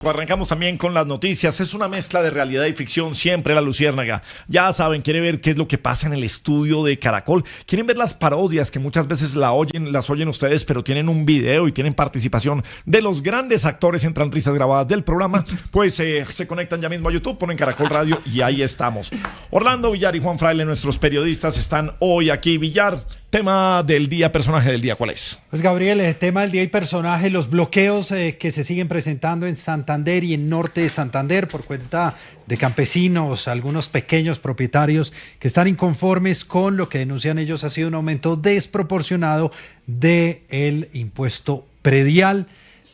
Arrancamos también con las noticias. Es una mezcla de realidad y ficción, siempre La Luciérnaga. Ya saben, quiere ver qué es lo que pasa en el estudio de Caracol. Quieren ver las parodias que muchas veces las oyen ustedes, pero tienen un video y tienen participación de los grandes actores, entran risas grabadas del programa. Pues se conectan ya mismo a YouTube, ponen Caracol Radio y ahí estamos. Orlando Villar y Juan Fraile, nuestros periodistas, están hoy aquí. Villar, tema del día, personaje del día, ¿cuál es? Pues Gabriel, el tema del día y personaje, los bloqueos que se siguen presentando en Santander y en norte de Santander por cuenta de campesinos, algunos pequeños propietarios que están inconformes con lo que denuncian ellos ha sido un aumento desproporcionado del impuesto predial.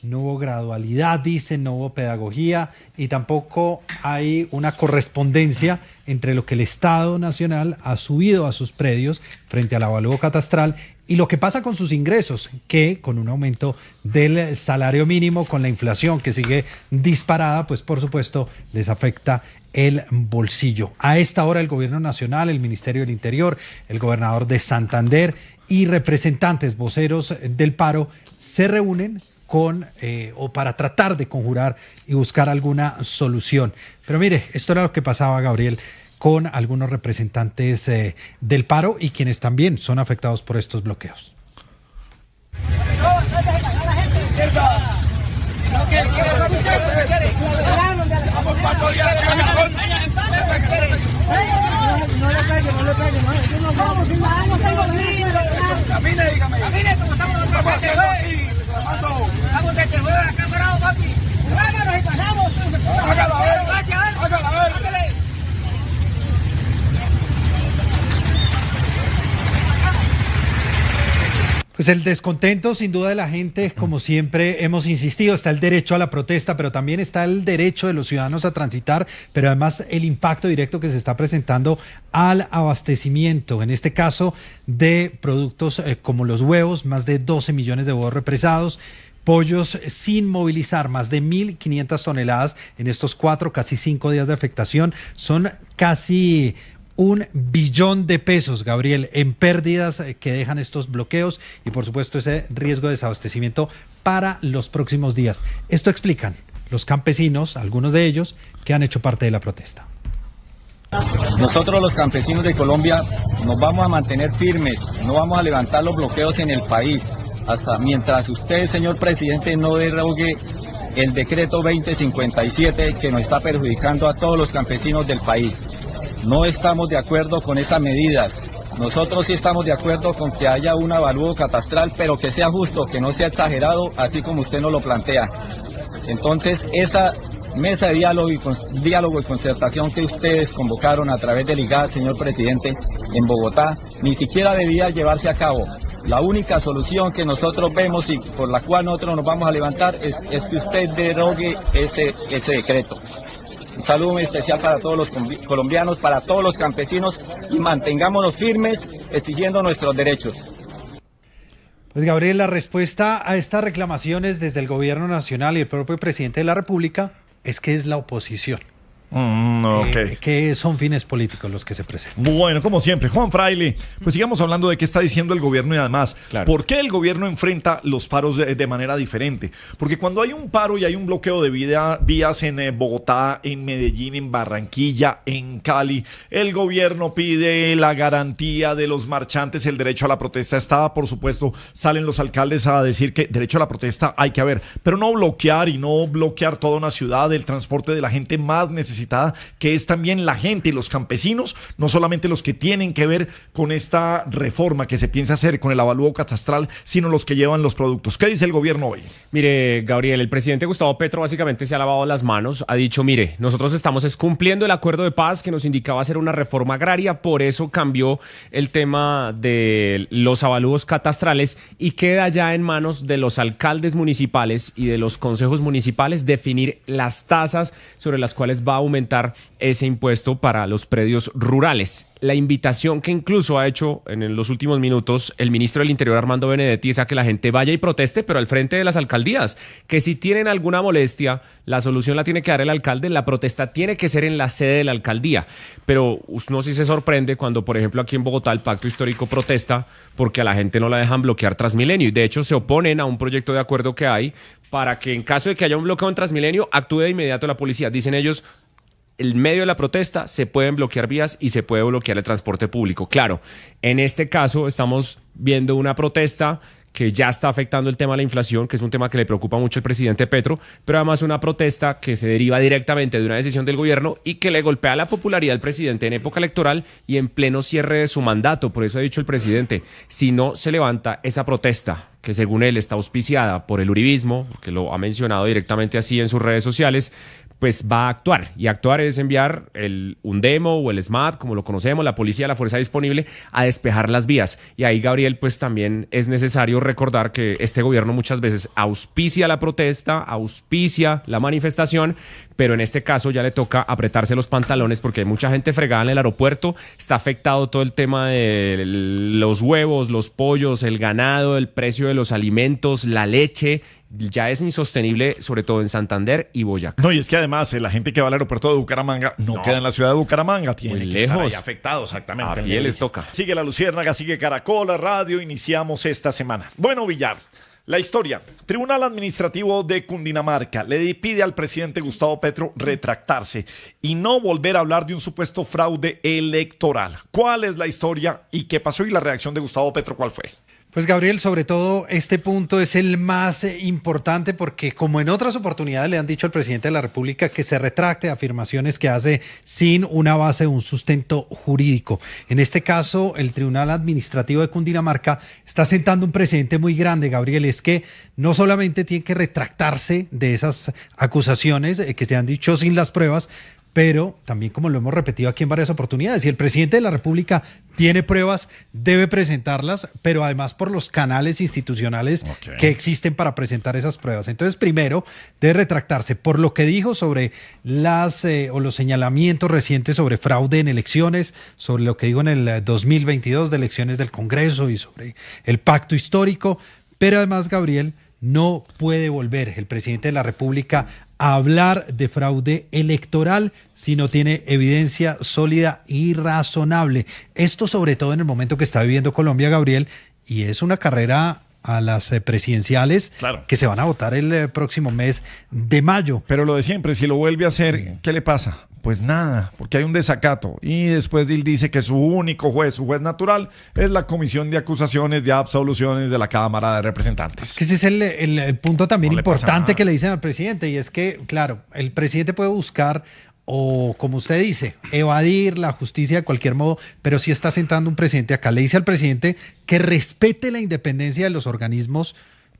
No hubo gradualidad, dicen, no hubo pedagogía y tampoco hay una correspondencia entre lo que el Estado Nacional ha subido a sus predios frente al avalúo catastral y lo que pasa con sus ingresos, que con un aumento del salario mínimo, con la inflación que sigue disparada, pues por supuesto les afecta el bolsillo. A esta hora el Gobierno Nacional, el Ministerio del Interior, el gobernador de Santander y representantes voceros del paro se reúnen o para tratar de conjurar y buscar alguna solución. Pero mire, esto era lo que pasaba, Gabriel, con algunos representantes del paro y quienes también son afectados por estos bloqueos. Pues el descontento sin duda de la gente, como siempre hemos insistido, está el derecho a la protesta, pero también está el derecho de los ciudadanos a transitar, pero además el impacto directo que se está presentando al abastecimiento, en este caso de productos como los huevos, más de 12 millones de huevos represados, pollos sin movilizar, más de 1.500 toneladas en estos 4, casi 5 días de afectación, son casi $1 billón, Gabriel, en pérdidas que dejan estos bloqueos y por supuesto ese riesgo de desabastecimiento para los próximos días. Esto explican los campesinos, algunos de ellos, que han hecho parte de la protesta. Nosotros los campesinos de Colombia nos vamos a mantener firmes, no vamos a levantar los bloqueos en el país, hasta mientras usted, señor presidente, no derogue el decreto 2057 que nos está perjudicando a todos los campesinos del país. No estamos de acuerdo con esas medidas. Nosotros sí estamos de acuerdo con que haya un avalúo catastral, pero que sea justo, que no sea exagerado, así como usted nos lo plantea. Entonces, esa mesa de diálogo y concertación que ustedes convocaron a través del IGAD, señor presidente, en Bogotá, ni siquiera debía llevarse a cabo. La única solución que nosotros vemos y por la cual nosotros nos vamos a levantar es que usted derogue ese decreto. Un saludo muy especial para todos los colombianos, para todos los campesinos y mantengámonos firmes exigiendo nuestros derechos. Pues Gabriel, la respuesta a estas reclamaciones desde el Gobierno Nacional y el propio presidente de la República es que es la oposición. Okay. Que son fines políticos los que se presentan. Bueno, como siempre, Juan Fraile, pues sigamos hablando de qué está diciendo el gobierno y además, claro, ¿por qué el gobierno enfrenta los paros de manera diferente? Porque cuando hay un paro y hay un bloqueo de vías en Bogotá, en Medellín, en Barranquilla, en Cali, el gobierno pide la garantía de los marchantes, el derecho a la protesta está, por supuesto, salen los alcaldes a decir que derecho a la protesta hay que haber, pero no bloquear toda una ciudad, el transporte de la gente más necesitada, que es también la gente y los campesinos, no solamente los que tienen que ver con esta reforma que se piensa hacer con el avalúo catastral, sino los que llevan los productos. ¿Qué dice el gobierno hoy? Mire, Gabriel, el presidente Gustavo Petro básicamente se ha lavado las manos, ha dicho, mire, nosotros estamos cumpliendo el acuerdo de paz que nos indicaba hacer una reforma agraria, por eso cambió el tema de los avalúos catastrales y queda ya en manos de los alcaldes municipales y de los consejos municipales definir las tasas sobre las cuales va a aumentar ese impuesto para los predios rurales. la invitación que incluso ha hecho en los últimos minutos el ministro del Interior, Armando Benedetti, es a que la gente vaya y proteste, pero al frente de las alcaldías, que si tienen alguna molestia, la solución la tiene que dar el alcalde, la protesta tiene que ser en la sede de la alcaldía. Pero uno sí se sorprende cuando, por ejemplo, aquí en Bogotá el Pacto Histórico protesta porque a la gente no la dejan bloquear Transmilenio, y de hecho se oponen a un proyecto de acuerdo que hay para que en caso de que haya un bloqueo en Transmilenio, actúe de inmediato la policía. Dicen ellos, en medio de la protesta se pueden bloquear vías y se puede bloquear el transporte público. Claro, en este caso estamos viendo una protesta que ya está afectando el tema de la inflación, que es un tema que le preocupa mucho al presidente Petro, pero además una protesta que se deriva directamente de una decisión del gobierno y que le golpea la popularidad al presidente en época electoral y en pleno cierre de su mandato. Por eso ha dicho el presidente, si no se levanta esa protesta, que según él está auspiciada por el uribismo, que lo ha mencionado directamente así en sus redes sociales, pues va a actuar, y actuar es enviar un demo o el SMAT, como lo conocemos, la policía, la fuerza disponible, a despejar las vías. Y ahí, Gabriel, pues también es necesario recordar que este gobierno muchas veces auspicia la protesta, auspicia la manifestación, pero en este caso ya le toca apretarse los pantalones porque hay mucha gente fregada en el aeropuerto, está afectado todo el tema de los huevos, los pollos, el ganado, el precio de los alimentos, la leche. Ya es insostenible, sobre todo en Santander y Boyacá. No, y es que además la gente que va al aeropuerto de Bucaramanga no queda en la ciudad de Bucaramanga, tiene muy que lejos. estar ahí afectado, exactamente. A pie les toca. Sigue La Luciérnaga, sigue Caracol, la radio, iniciamos esta semana. Bueno, Villar, la historia. Tribunal Administrativo de Cundinamarca le pide al presidente Gustavo Petro retractarse y no volver a hablar de un supuesto fraude electoral. ¿Cuál es la historia y qué pasó? Y la reacción de Gustavo Petro, ¿cuál fue? Pues Gabriel, sobre todo este punto es el más importante porque como en otras oportunidades le han dicho al presidente de la República que se retracte de afirmaciones que hace sin una base, un sustento jurídico. En este caso, el Tribunal Administrativo de Cundinamarca está sentando un precedente muy grande, Gabriel, es que no solamente tiene que retractarse de esas acusaciones que se han dicho sin las pruebas, pero también, como lo hemos repetido aquí en varias oportunidades, si el presidente de la República tiene pruebas, debe presentarlas, pero además por los canales institucionales que existen para presentar esas pruebas. Entonces, primero, debe retractarse por lo que dijo sobre los señalamientos recientes sobre fraude en elecciones, sobre lo que dijo en el 2022 de elecciones del Congreso y sobre el pacto histórico, pero además, Gabriel, no puede volver el presidente de la República a hablar de fraude electoral si no tiene evidencia sólida y razonable. Esto sobre todo en el momento que está viviendo Colombia, Gabriel, y es una carrera a las presidenciales que se van a votar el próximo mes de mayo. Pero lo de siempre, si lo vuelve a hacer, ¿qué le pasa? Pues nada, porque hay un desacato. Y después él dice que su único juez, su juez natural, es la Comisión de Acusaciones de Absoluciones de la Cámara de Representantes. Es que ese es el punto también importante que le dicen al presidente, y es que, claro, el presidente puede buscar o, como usted dice, evadir la justicia de cualquier modo, pero sí está sentando un presidente acá. Le dice al presidente que respete la independencia de los organismos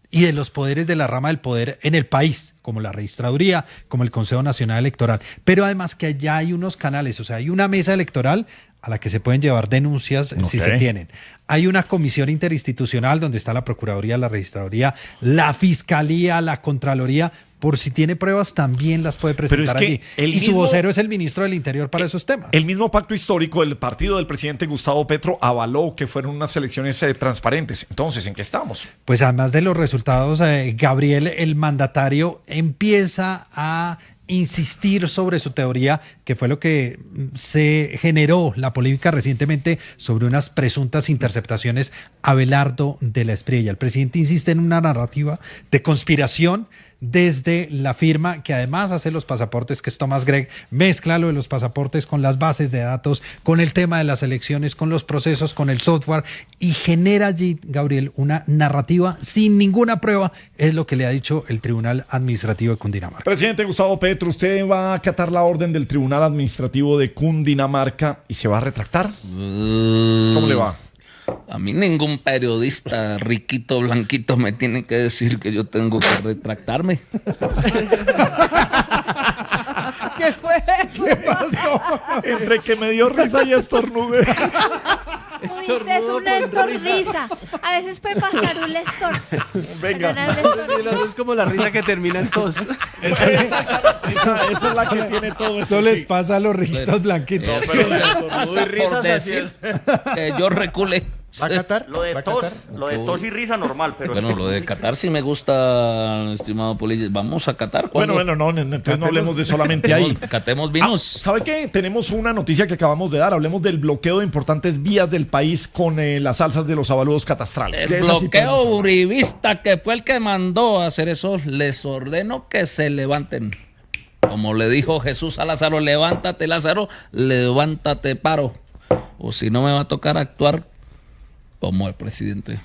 y de los poderes de la rama del poder en el país, como la registraduría, como el Consejo Nacional Electoral, pero además que allá hay unos canales, o sea, hay una mesa electoral a la que se pueden llevar denuncias si se tienen. Hay una comisión interinstitucional donde está la Procuraduría, la Registraduría, la Fiscalía, la Contraloría. Por si tiene pruebas, también las puede presentar allí. Y su vocero es el ministro del Interior para esos temas. El mismo pacto histórico del partido del presidente Gustavo Petro avaló que fueron unas elecciones transparentes. Entonces, ¿en qué estamos? Pues además de los resultados, Gabriel, el mandatario empieza a insistir sobre su teoría, que fue lo que se generó la polémica recientemente sobre unas presuntas interceptaciones a Abelardo de la Espriella. El presidente insiste en una narrativa de conspiración desde la firma que además hace los pasaportes, que es Thomas Gregg, mezcla lo de los pasaportes con las bases de datos, con el tema de las elecciones, con los procesos, con el software, y genera allí, Gabriel, una narrativa sin ninguna prueba, es lo que le ha dicho el Tribunal Administrativo de Cundinamarca. Presidente Gustavo Petro, ¿usted va a acatar la orden del Tribunal Administrativo de Cundinamarca y se va a retractar? ¿Cómo le va? A mí ningún periodista riquito, blanquito me tiene que decir que yo tengo que retractarme. ¿Qué fue? ¿Qué pasó? Entre que me dio risa y estornudé. dijiste es un Néstor risa. A veces puede pasar un Néstor. Venga. Es como la risa que termina en tos. Esa es la que tiene todo Eso les pasa a los rijitos blanquitos. Por decir que yo recule. ¿Va a Qatar? Lo de tos y risa normal, pero Bueno, lo de Qatar sí me gusta, estimado Poli. Vamos a Qatar. Bueno, entonces no hablemos de solamente ahí. Catemos vinos. ¿Sabe qué? Tenemos una noticia que acabamos de dar. Hablemos del bloqueo de importantes vías del país con las alzas de los avaludos catastrales. El De esas sí bloqueo podemos hablar. uribista, que fue el que mandó a hacer eso, les ordeno que se levanten. Como le dijo Jesús a Lázaro, levántate, Lázaro, levántate, paro. O si no me va a tocar actuar como el presidente.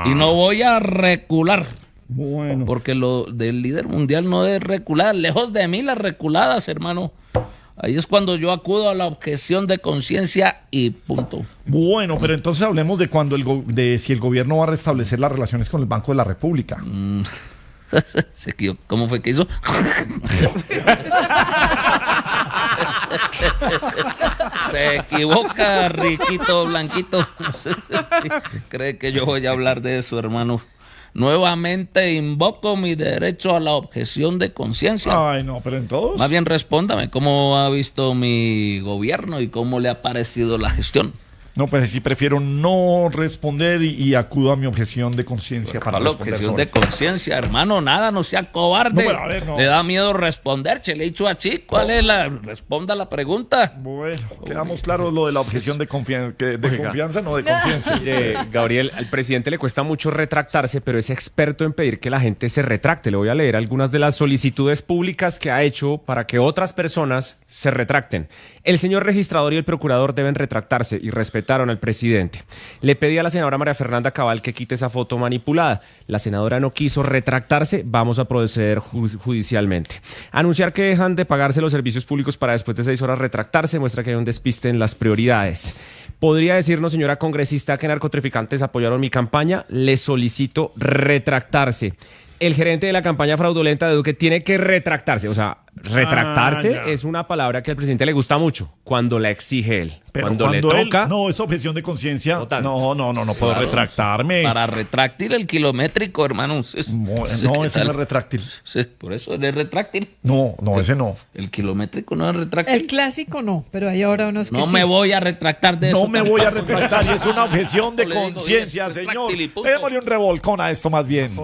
Y no voy a recular. Bueno. Porque lo del líder mundial no es recular. Lejos de mí las reculadas, hermano. Ahí es cuando yo acudo a la objeción de conciencia y punto. Bueno, pero entonces hablemos de cuando de si el gobierno va a restablecer las relaciones con el Banco de la República. ¿Cómo fue que hizo? Se equivoca, riquito blanquito. Cree que yo voy a hablar de eso, hermano. Nuevamente invoco mi derecho a la objeción de conciencia. Ay, no, pero en todos. Más bien respóndame, ¿cómo ha visto mi gobierno y cómo le ha parecido la gestión? No, pues sí, prefiero no responder y acudo a mi objeción de conciencia para la responder objeción sobre de eso. conciencia, hermano, nada, no sea cobarde. No, pero a ver, no. Le da miedo responder, che, le he dicho a Chi, ¿cuál es la? Responda la pregunta. Bueno, quedamos claros lo de la objeción de confianza, no de conciencia. Gabriel, al presidente le cuesta mucho retractarse, pero es experto en pedir que la gente se retracte. Le voy a leer algunas de las solicitudes públicas que ha hecho para que otras personas se retracten. El señor registrador y el procurador deben retractarse y respetaron al presidente. Le pedí a la senadora María Fernanda Cabal que quite esa foto manipulada. La senadora no quiso retractarse. Vamos a proceder judicialmente. Anunciar que dejan de pagarse los servicios públicos para después de 6 horas retractarse muestra que hay un despiste en las prioridades. ¿Podría decirnos, señora congresista, que narcotraficantes apoyaron mi campaña? Le solicito retractarse. El gerente de la campaña fraudulenta de Duque tiene que retractarse. O sea, retractarse es una palabra que al presidente le gusta mucho cuando la exige él. Pero cuando le toca. No, es objeción de conciencia. No tanto. No puedo retractarme. Para retráctil el kilométrico, hermano. No, ese no es retráctil. Sí, por eso él es retráctil. No, ese no. El kilométrico no es retráctil. El clásico no, pero hay ahora unos que No sí. me voy a retractar de eso. No me voy a retractar y es una objeción de Le digo, conciencia, es señor. retráctil y punto. Démosle un revolcón a esto más bien.